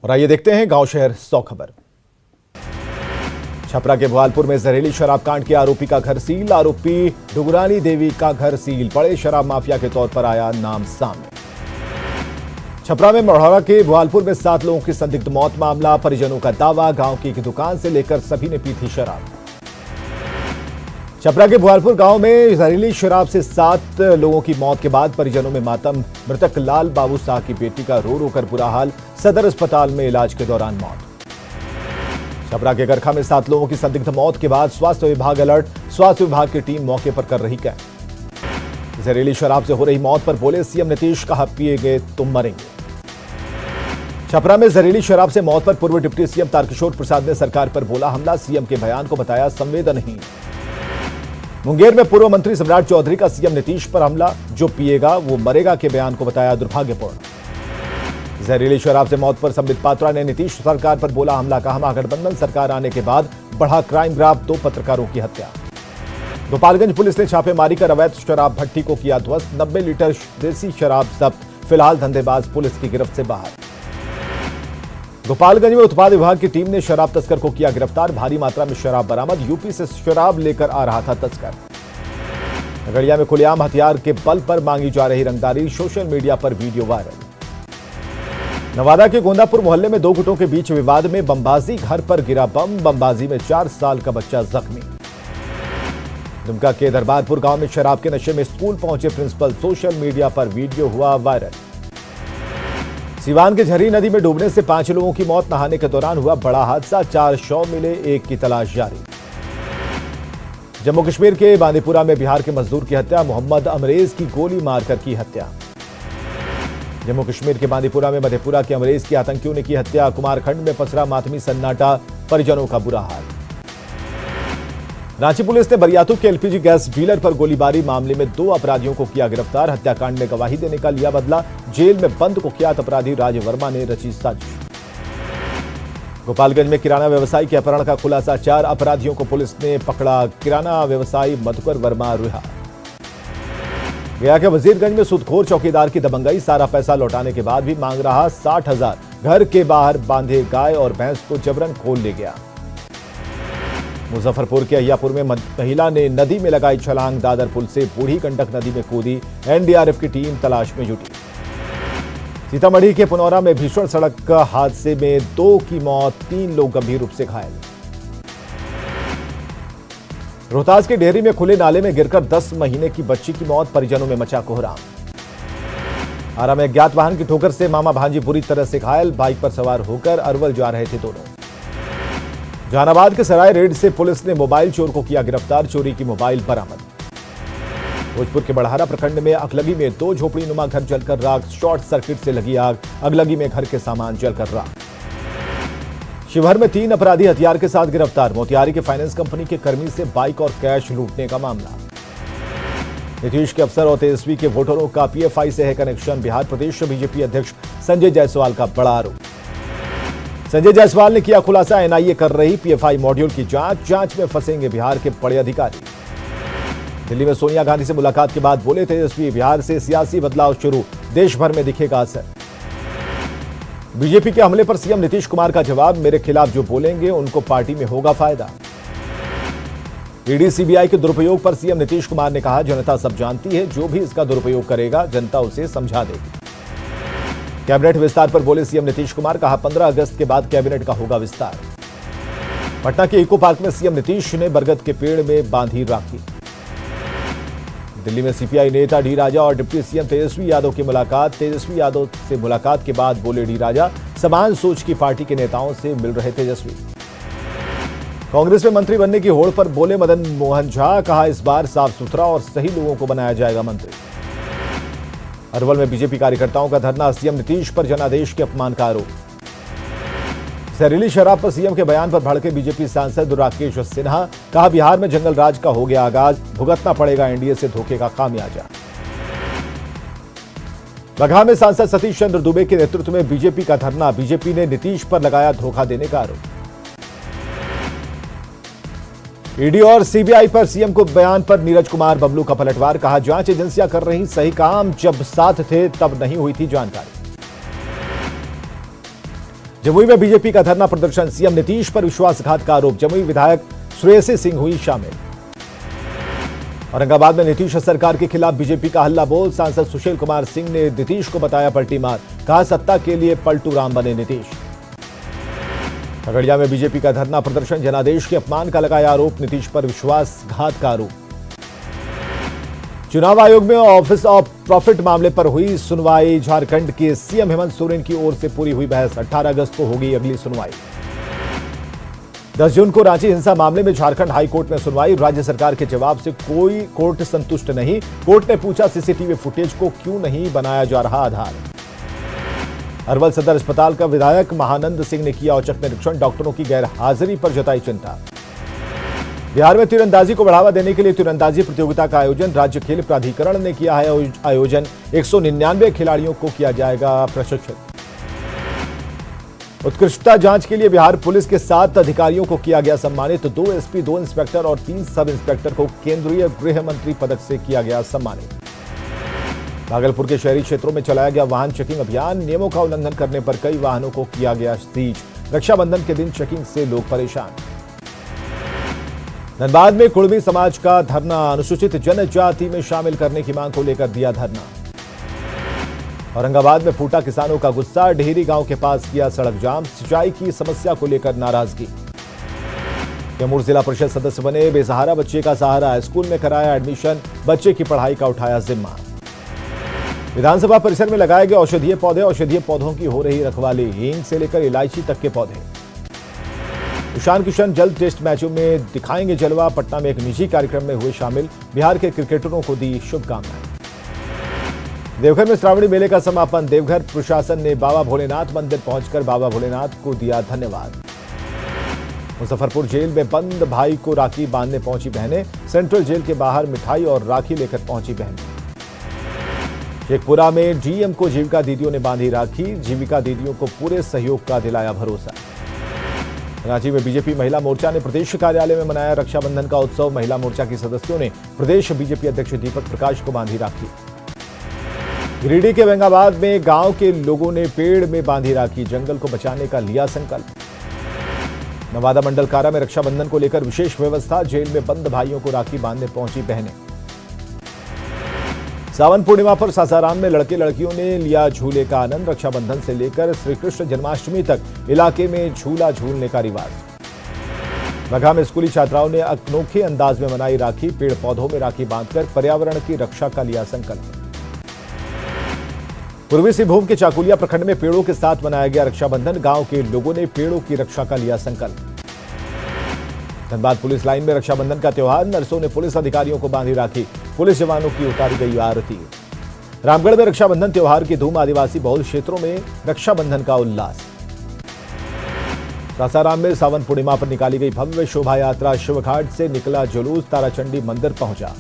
और आइए देखते हैं गांव शहर 100 खबर। छपरा के भोपालपुर में जहरीली शराब कांड के आरोपी का घर सील। आरोपी डुगरानी देवी का घर सील। बड़े शराब माफिया के तौर पर आया नाम सामने। छपरा में मढ़ौरा के भोपालपुर में 7 लोगों की संदिग्ध मौत मामला। परिजनों का दावा, गांव की एक दुकान से लेकर सभी ने पी थी शराब। छपरा के भोपालपुर गांव में जहरीली शराब से 7 लोगों की मौत के बाद परिजनों में मातम। मृतक लाल बाबू शाह की बेटी का रो रो कर बुरा हाल। सदर अस्पताल में इलाज के दौरान मौत। छपरा के गरखा में 7 लोगों की संदिग्ध मौत के बाद स्वास्थ्य विभाग अलर्ट। स्वास्थ्य विभाग की टीम मौके पर कर रही कैंप। जहरीली शराब से हो रही मौत पर बोले सीएम नीतीश, कहा पिएंगे तो मरेंगे। छपरा में जहरीली शराब से मौत पर पूर्व डिप्टी सीएम तारकिशोर प्रसाद ने सरकार पर बोला हमला। सीएम के बयान को बताया संवेदनहीन। मुंगेर में पूर्व मंत्री सम्राट चौधरी का सीएम नीतीश पर हमला। जो पिएगा वो मरेगा के बयान को बताया दुर्भाग्यपूर्ण। जहरीली शराब से मौत पर संबित पात्रा ने नीतीश सरकार पर बोला हमला। कहा महागठबंधन सरकार आने के बाद बढ़ा क्राइम ग्राफ। 2 पत्रकारों की हत्या। गोपालगंज पुलिस ने छापेमारी कर अवैध शराब भट्टी को किया ध्वस्त। 90 लीटर देसी शराब जब्त। फिलहाल धंधेबाज पुलिस की गिरफ्त से बाहर। गोपालगंज में उत्पाद विभाग की टीम ने शराब तस्कर को किया गिरफ्तार। भारी मात्रा में शराब बरामद। यूपी से शराब लेकर आ रहा था तस्कर। खगड़िया में खुलेआम हथियार के बल पर मांगी जा रही रंगदारी। सोशल मीडिया पर वीडियो वायरल। नवादा के गोंदापुर मोहल्ले में 2 गुटों के बीच विवाद में बमबाजी। घर पर गिरा बम। बमबाजी में 4 साल का बच्चा जख्मी। दुमका के दरबारपुर गांव में शराब के नशे में स्कूल पहुंचे प्रिंसिपल। सोशल मीडिया पर वीडियो हुआ वायरल। सिवान के झरी नदी में डूबने से 5 लोगों की मौत। नहाने के दौरान हुआ बड़ा हादसा। 4 शव मिले, 1 की तलाश जारी। जम्मू कश्मीर के बांदीपुरा में बिहार के मजदूर की हत्या। मोहम्मद अमरेज की गोली मारकर की हत्या। जम्मू कश्मीर के बांदीपुरा में मधेपुरा के अमरेज की आतंकियों ने की हत्या। कुमारखंड में पसरा मातमी सन्नाटा। परिजनों का बुरा हाल। रांची पुलिस ने बरियातू के एलपीजी गैस डीलर पर गोलीबारी मामले में 2 अपराधियों को किया गिरफ्तार। हत्याकांड में गवाही देने का लिया बदला। जेल में बंद कुख्यात अपराधी राज वर्मा ने रची साजिश। गोपालगंज में किराना व्यवसायी के अपहरण का खुलासा। 4 अपराधियों को पुलिस ने पकड़ा। किराना व्यवसायी मधुकर वर्मा रिहा। गया के वजीरगंज में सूदखोर चौकीदार की दबंगई। सारा पैसा लौटाने के बाद भी मांग रहा 60,000। घर के बाहर बांधे गाय और भैंस को जबरन खोल ले गया। मुजफ्फरपुर के अहियापुर में महिला ने नदी में लगाई छलांग। दादर पुल से बूढ़ी गंडक नदी में कूदी। एनडीआरएफ की टीम तलाश में जुटी। सीतामढ़ी के पुनौरा में भीषण सड़क हादसे में 2 की मौत। 3 लोग गंभीर रूप से घायल। रोहतास के डेहरी में खुले नाले में गिरकर 10 महीने की बच्ची की मौत। परिजनों में मचा कोहराम। आरा में अज्ञात वाहन की ठोकर से मामा भांजी बुरी तरह से घायल। बाइक पर सवार होकर अरवल जा रहे थे दोनों। जहानाबाद के सराय रेड से पुलिस ने मोबाइल चोर को किया गिरफ्तार। चोरी की मोबाइल बरामद। भोजपुर के बड़हारा प्रखंड में अगलगी में 2 झोपड़ी नुमा घर जलकर राख। शॉर्ट सर्किट से लगी आग। अगलगी में घर के सामान जलकर राख। शिवहर में 3 अपराधी हथियार के साथ गिरफ्तार। मोतिहारी के फाइनेंस कंपनी के कर्मी से बाइक और कैश लूटने का मामला। नीतीश के अफसर और तेजस्वी के वोटरों का पीएफआई से है कनेक्शन। बिहार प्रदेश बीजेपी अध्यक्ष संजय जायसवाल का बड़ा आरोप। संजय जायसवाल ने किया खुलासा। एनआईए कर रही पीएफआई मॉड्यूल की जांच में फंसेंगे बिहार के बड़े अधिकारी। दिल्ली में सोनिया गांधी से मुलाकात के बाद बोले तेजस्वी, बिहार से सियासी बदलाव शुरू। देश भर में दिखेगा असर। बीजेपी के हमले पर सीएम नीतीश कुमार का जवाब, मेरे खिलाफ जो बोलेंगे उनको पार्टी में होगा फायदा। ईडी सीबीआई के दुरुपयोग पर सीएम नीतीश कुमार ने कहा, जनता सब जानती है, जो भी इसका दुरुपयोग करेगा जनता उसे समझा देगी। कैबिनेट विस्तार पर बोले सीएम नीतीश कुमार, कहा 15 अगस्त के बाद कैबिनेट का होगा विस्तार। पटना के इको पार्क में सीएम नीतीश ने बरगद के पेड़ में बांधी राखी। दिल्ली में सीपीआई नेता डी राजा और डिप्टी सीएम तेजस्वी यादव की मुलाकात। तेजस्वी यादव से मुलाकात के बाद बोले डी राजा, समान सोच की पार्टी के नेताओं से मिल रहे तेजस्वी। कांग्रेस में मंत्री बनने की होड़ पर बोले मदन मोहन झा, कहा इस बार साफ सुथरा और सही लोगों को बनाया जाएगा मंत्री। अरवल में बीजेपी कार्यकर्ताओं का धरना, सीएम नीतीश पर जनादेश के अपमान का आरोप। जहरीली शराब पर सीएम के बयान पर भड़के बीजेपी सांसद राकेश सिन्हा, कहा बिहार में जंगल राज का हो गया आगाज, भुगतना पड़ेगा एनडीए से धोखे का खामियाजा। बगहा में सांसद सतीश चंद्र दुबे के नेतृत्व में बीजेपी का धरना, बीजेपी ने नीतीश पर लगाया धोखा देने का आरोप। ईडी और सीबीआई पर सीएम को बयान पर नीरज कुमार बबलू का पलटवार, कहा जांच एजेंसियां कर रही सही काम, जब साथ थे तब नहीं हुई थी जानकारी। जमुई में बीजेपी का धरना प्रदर्शन, सीएम नीतीश पर विश्वासघात का आरोप, जमुई विधायक श्रेयसी सिंह हुई शामिल। औरंगाबाद में नीतीश सरकार के खिलाफ बीजेपी का हल्ला बोल, सांसद सुशील कुमार सिंह ने नीतीश को बताया पलटी मार, कहा सत्ता के लिए पलटू राम बने नीतीश। खगड़िया में बीजेपी का धरना प्रदर्शन, जनादेश के अपमान का लगाया आरोप, नीतीश पर विश्वासघात का आरोप। चुनाव आयोग में ऑफिस ऑफ प्रॉफिट मामले पर हुई सुनवाई, झारखंड के सीएम हेमंत सोरेन की ओर से पूरी हुई बहस, 18 अगस्त को होगी अगली सुनवाई। 10 जून को रांची हिंसा मामले में झारखंड हाई कोर्ट में सुनवाई, राज्य सरकार के जवाब से कोई कोर्ट संतुष्ट नहीं, कोर्ट ने पूछा सीसीटीवी फुटेज को क्यों नहीं बनाया जा रहा आधार। अरवल सदर अस्पताल का विधायक महानंद सिंह ने किया औचक निरीक्षण, डॉक्टरों की गैर हाजिरी पर जताई चिंता। बिहार में तीरंदाजी को बढ़ावा देने के लिए तीरंदाजी प्रतियोगिता का आयोजन, राज्य खेल प्राधिकरण ने किया है आयोजन, 199 खिलाड़ियों को किया जाएगा प्रशिक्षित। उत्कृष्टता जांच के लिए बिहार पुलिस के 7 अधिकारियों को किया गया सम्मानित, 2 एसपी, 2 इंस्पेक्टर और 3 सब इंस्पेक्टर को केंद्रीय गृह मंत्री पदक से किया गया सम्मानित। भागलपुर के शहरी क्षेत्रों में चलाया गया वाहन चेकिंग अभियान, नियमों का उल्लंघन करने पर कई वाहनों को किया गया सीज, रक्षाबंधन के दिन चेकिंग से लोग परेशान। धनबाद में कुड़मी समाज का धरना, अनुसूचित जनजाति में शामिल करने की मांग को लेकर दिया धरना। औरंगाबाद में फूटा किसानों का गुस्सा, डेहरी गांव के पास किया सड़क जाम, सिंचाई की समस्या को लेकर नाराजगी। कैमूर जिला परिषद सदस्य बने बेसहारा बच्चे का सहारा, स्कूल में कराया एडमिशन, बच्चे की पढ़ाई का उठाया जिम्मा। विधानसभा परिसर में लगाए गए औषधीय पौधे, औषधीय पौधों की हो रही रखवाली, हींग से लेकर इलायची तक के पौधे। ईशान किशन जल्द टेस्ट मैचों में दिखाएंगे जलवा, पटना में एक निजी कार्यक्रम में हुए शामिल, बिहार के क्रिकेटरों को दी शुभकामनाएं। देवघर में श्रावणी मेले का समापन, देवघर प्रशासन ने बाबा भोलेनाथ मंदिर पहुंचकर बाबा भोलेनाथ को दिया धन्यवाद। मुजफ्फरपुर जेल में बंद भाई को राखी बांधने पहुंची बहनें, सेंट्रल जेल के बाहर मिठाई और राखी लेकर पहुंची बहनें। शेखपुरा में डीएम को जीविका दीदियों ने बांधी राखी, जीविका दीदियों को पूरे सहयोग का दिलाया भरोसा। रांची में बीजेपी महिला मोर्चा ने प्रदेश कार्यालय में मनाया रक्षाबंधन का उत्सव, महिला मोर्चा की सदस्यों ने प्रदेश बीजेपी अध्यक्ष दीपक प्रकाश को बांधी राखी। गिरिडीह के बेंगाबाद में गांव के लोगों ने पेड़ में बांधी राखी, जंगल को बचाने का लिया संकल्प। नवादा मंडल कारा में रक्षाबंधन को लेकर विशेष व्यवस्था, जेल में बंद भाइयों को राखी बांधने पहुंची बहनें। सावन पूर्णिमा पर सासाराम में लड़के लड़कियों ने लिया झूले का आनंद, रक्षाबंधन से लेकर श्री कृष्ण जन्माष्टमी तक इलाके में झूला झूलने का रिवाज। बगहा में स्कूली छात्राओं ने अनोखे अंदाज में मनाई राखी, पेड़ पौधों में राखी बांधकर पर्यावरण की रक्षा का लिया संकल्प। पूर्वी सिंहभूम के चाकुलिया प्रखंड में पेड़ों के साथ मनाया गया रक्षाबंधन, गांव के लोगों ने पेड़ों की रक्षा का लिया संकल्प। धनबाद पुलिस लाइन में रक्षाबंधन का त्योहार, नर्सों ने पुलिस अधिकारियों को बांधी राखी, पुलिस जवानों की उतारी गई आरती। रामगढ़ में रक्षाबंधन त्योहार की धूम, आदिवासी बहुल क्षेत्रों में रक्षाबंधन का उल्लास। सासाराम में सावन पूर्णिमा पर निकाली गई भव्य शोभा यात्रा, शिवघाट से निकला जुलूस, ताराचंडी मंदिर पहुंचा।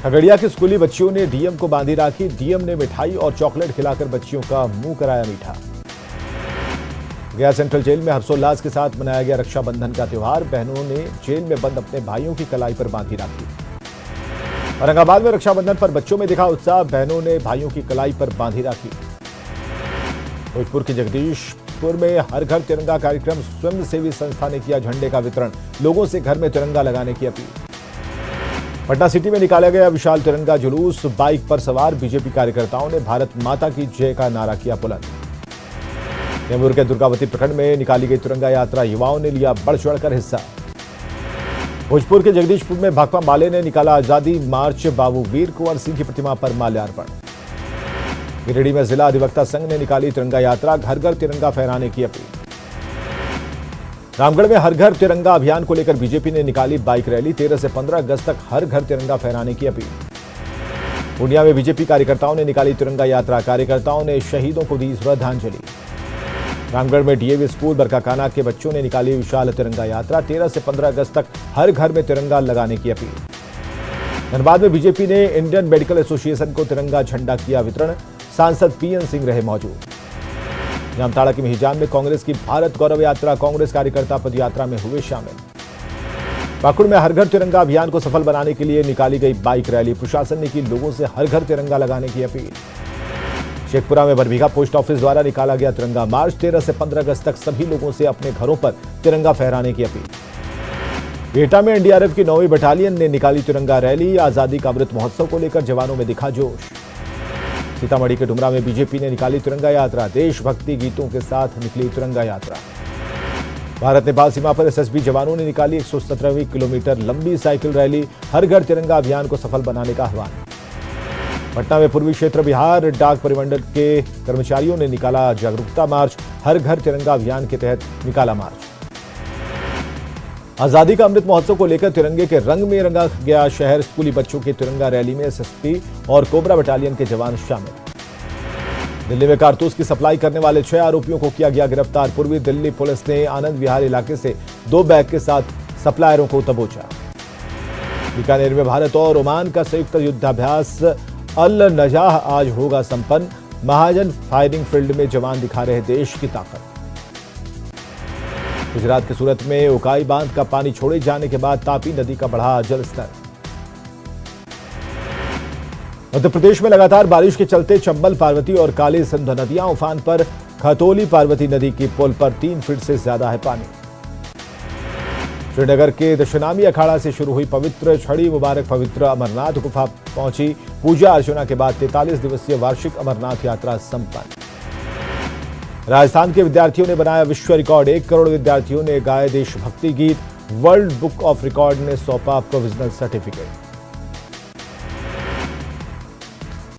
खगड़िया के स्कूली बच्चियों ने डीएम को बांधी राखी, डीएम ने मिठाई और चॉकलेट खिलाकर बच्चियों का मुंह कराया मीठा। गया सेंट्रल जेल में हर्षोल्लास के साथ मनाया गया रक्षाबंधन का त्योहार, बहनों ने जेल में बंद अपने भाइयों की कलाई पर बांधी राखी। औरंगाबाद में रक्षाबंधन पर बच्चों में दिखा उत्साह, बहनों ने भाइयों की कलाई पर बांधी राखी। भोजपुर के जगदीशपुर में हर घर तिरंगा कार्यक्रम, स्वयंसेवी संस्था ने किया झंडे का वितरण, लोगों से घर में तिरंगा लगाने की अपील। पटना सिटी में निकाला गया विशाल तिरंगा जुलूस, बाइक पर सवार बीजेपी कार्यकर्ताओं ने भारत माता की जय का नारा किया बुलंद। कैमूर के दुर्गावती प्रखंड में निकाली गई तिरंगा यात्रा, युवाओं ने लिया बढ़ चढ़कर हिस्सा। भोजपुर के जगदीशपुर में भाकपा माले ने निकाला आजादी मार्च, बाबू वीर कुंवर सिंह की प्रतिमा पर माल्यार्पण। गिरिडीह में जिला अधिवक्ता संघ ने निकाली तिरंगा यात्रा, घर घर तिरंगा फहराने की अपील। रामगढ़ में हर घर तिरंगा अभियान को लेकर बीजेपी ने निकाली बाइक रैली, 13 से 15 अगस्त तक हर घर तिरंगा फहराने की अपील। पूर्णिया में बीजेपी कार्यकर्ताओं ने निकाली तिरंगा यात्रा, कार्यकर्ताओं ने शहीदों को दी श्रद्धांजलि। रामगढ़ में डीएवी स्कूल बरकाकाना के बच्चों ने निकाली विशाल तिरंगा यात्रा, 13 से 15 अगस्त तक हर घर में तिरंगा लगाने की अपील। धनबाद में बीजेपी ने इंडियन मेडिकल एसोसिएशन को तिरंगा झंडा किया वितरण, सांसद पीएन सिंह रहे मौजूद। जामताड़ा की मिहिजाम में कांग्रेस की भारत गौरव यात्रा, कांग्रेस कार्यकर्ता पदयात्रा में हुए शामिल। पाकुड़ में हर घर तिरंगा अभियान को सफल बनाने के लिए निकाली गई बाइक रैली, प्रशासन ने की लोगों से हर घर तिरंगा लगाने की अपील। शेखपुरा में बरबीघा पोस्ट ऑफिस द्वारा निकाला गया तिरंगा मार्च। 13 से 15 अगस्त तक सभी लोगों से अपने घरों पर तिरंगा फहराने की अपील। बिहटा में एनडीआरएफ की 9वीं बटालियन ने निकाली तिरंगा रैली। आजादी का अमृत महोत्सव को लेकर जवानों में दिखा जोश। सीतामढ़ी के डुमरा में बीजेपी ने निकाली तिरंगा यात्रा। देशभक्ति गीतों के साथ निकली तिरंगा यात्रा। भारत नेपाल सीमा पर एसएसबी जवानों ने निकाली 117वीं किलोमीटर लंबी साइकिल रैली। हर घर तिरंगा अभियान को सफल बनाने का आह्वान। पटना में पूर्वी क्षेत्र बिहार डाक परिमंडल के कर्मचारियों ने निकाला जागरूकता मार्च। हर घर तिरंगा अभियान के तहत निकाला मार्च। आजादी का अमृत महोत्सव को लेकर तिरंगे के रंग में रंगा गया शहर। स्कूली बच्चों की तिरंगा रैली में एसएसपी और कोबरा बटालियन के जवान शामिल। दिल्ली में कारतूस की सप्लाई करने वाले 6 आरोपियों को किया गया गिरफ्तार। पूर्वी दिल्ली पुलिस ने आनंद विहार इलाके से 2 बैग के साथ सप्लायरों को दबोचा। बीकानेर में भारत और ओमान का संयुक्त युद्धाभ्यास अल नजाह आज होगा संपन्न। महाजन फायरिंग फील्ड में जवान दिखा रहे देश की ताकत। गुजरात के सूरत में उकाई बांध का पानी छोड़े जाने के बाद तापी नदी का बढ़ा जलस्तर। मध्य प्रदेश में लगातार बारिश के चलते चंबल, पार्वती और काली सिंध नदियां उफान पर। खतौली पार्वती नदी की पुल पर 3 फीट से ज्यादा है पानी। श्रीनगर के दशनामी अखाड़ा से शुरू हुई पवित्र छड़ी मुबारक पवित्र अमरनाथ गुफा पहुंची। पूजा अर्चना के बाद 43 दिवसीय वार्षिक अमरनाथ यात्रा संपन्न। राजस्थान के विद्यार्थियों ने बनाया विश्व रिकॉर्ड। 1 करोड़ विद्यार्थियों ने गाए देशभक्ति गीत। वर्ल्ड बुक ऑफ रिकॉर्ड ने सौंपा प्रोविजनल सर्टिफिकेट।